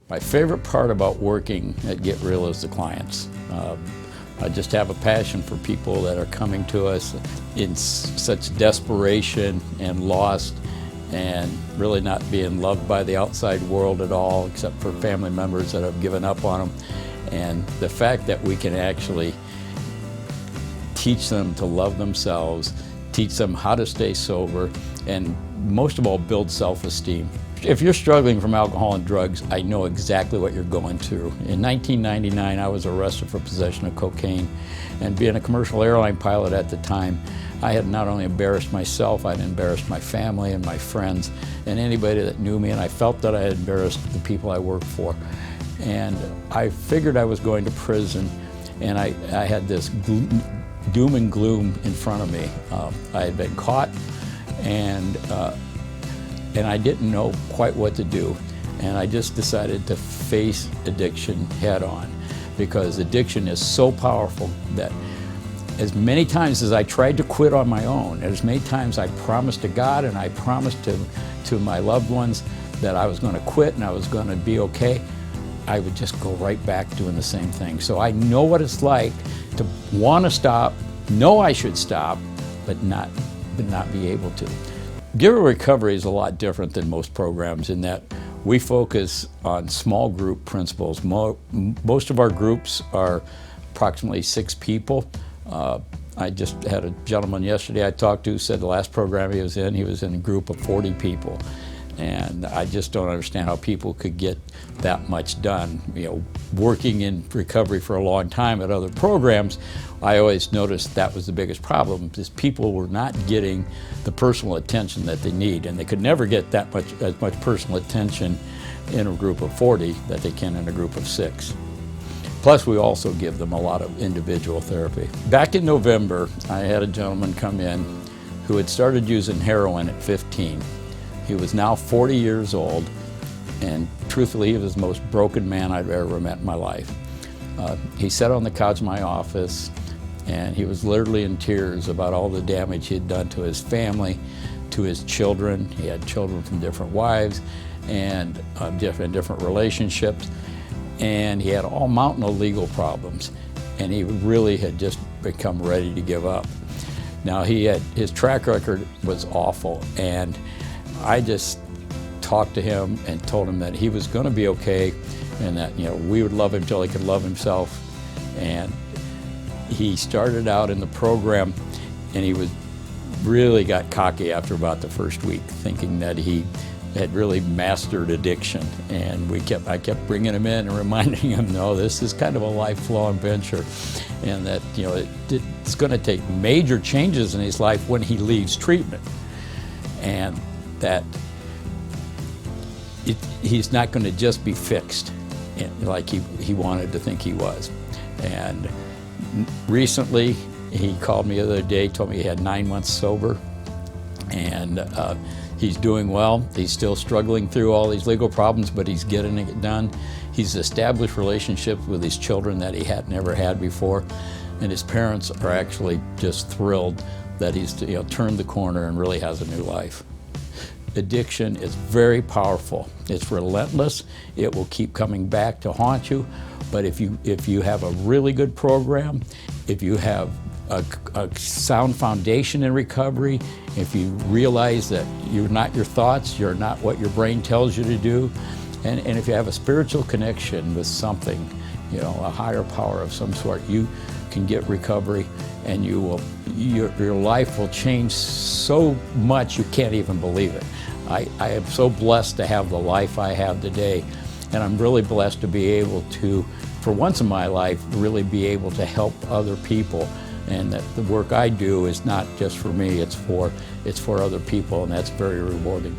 My favorite part about working at Get Real is the clients. I just have a passion for people that are coming to us in such desperation and lost and really not being loved by the outside world at all, except for family members that have given up on them. And the fact that we can actually teach them to love themselves, teach them how to stay sober, and most of all, build self-esteem. If you're struggling from alcohol and drugs, I know exactly what you're going through. In 1999, I was arrested for possession of cocaine, and being a commercial airline pilot at the time, I had not only embarrassed myself, I'd embarrassed my family and my friends and anybody that knew me, and I felt that I had embarrassed the people I worked for. And I figured I was going to prison, and I had this doom and gloom in front of me. I had been caught, and I didn't know quite what to do. And I just decided to face addiction head on, because addiction is so powerful that as many times as I tried to quit on my own, as many times I promised to God and I promised to my loved ones that I was going to quit and I was going to be okay, I would just go right back doing the same thing. So I know what it's like to want to stop, know I should stop, but not be able to. Get Real Recovery is a lot different than most programs in that we focus on small group principles. Most of our groups are approximately 6 people. I just had a gentleman yesterday I talked to who said the last program he was in a group of 40 people. And I just don't understand how people could get that much done. You know, working in recovery for a long time at other programs, I always noticed that was the biggest problem, is people were not getting the personal attention that they need, and they could never get as much personal attention in a group of 40 that they can in a group of 6. Plus, we also give them a lot of individual therapy. Back in November, I had a gentleman come in who had started using heroin at 15. He was now 40 years old, and truthfully, he was the most broken man I've ever met in my life. He sat on the couch in my office, and he was literally in tears about all the damage he had done to his family, to his children. He had children from different wives and different relationships, and he had all mountain of legal problems, and he really had just become ready to give up. Now, his track record was awful, and I just talked to him and told him that he was going to be okay, and that we would love him till he could love himself. And he started out in the program, and he really got cocky after about the first week, thinking that he had really mastered addiction. And I kept bringing him in and reminding him, no, this is kind of a lifelong venture, and that it's going to take major changes in his life when he leaves treatment, and that he's not going to just be fixed like he wanted to think he was. And recently, he called me the other day, told me he had 9 months sober, and he's doing well. He's still struggling through all these legal problems, but he's getting it done. He's established relationships with his children that he had never had before, and his parents are actually just thrilled that he's turned the corner and really has a new life. Addiction is very powerful. It's relentless. It will keep coming back to haunt you. But if you have a really good program, if you have a sound foundation in recovery, if you realize that you're not your thoughts, you're not what your brain tells you to do, and if you have a spiritual connection with something, a higher power of some sort, you can get recovery, and your life will change so much you can't even believe it. I am so blessed to have the life I have today, and I'm really blessed to be able to, for once in my life, really be able to help other people, and that the work I do is not just for me, it's for other people, and that's very rewarding.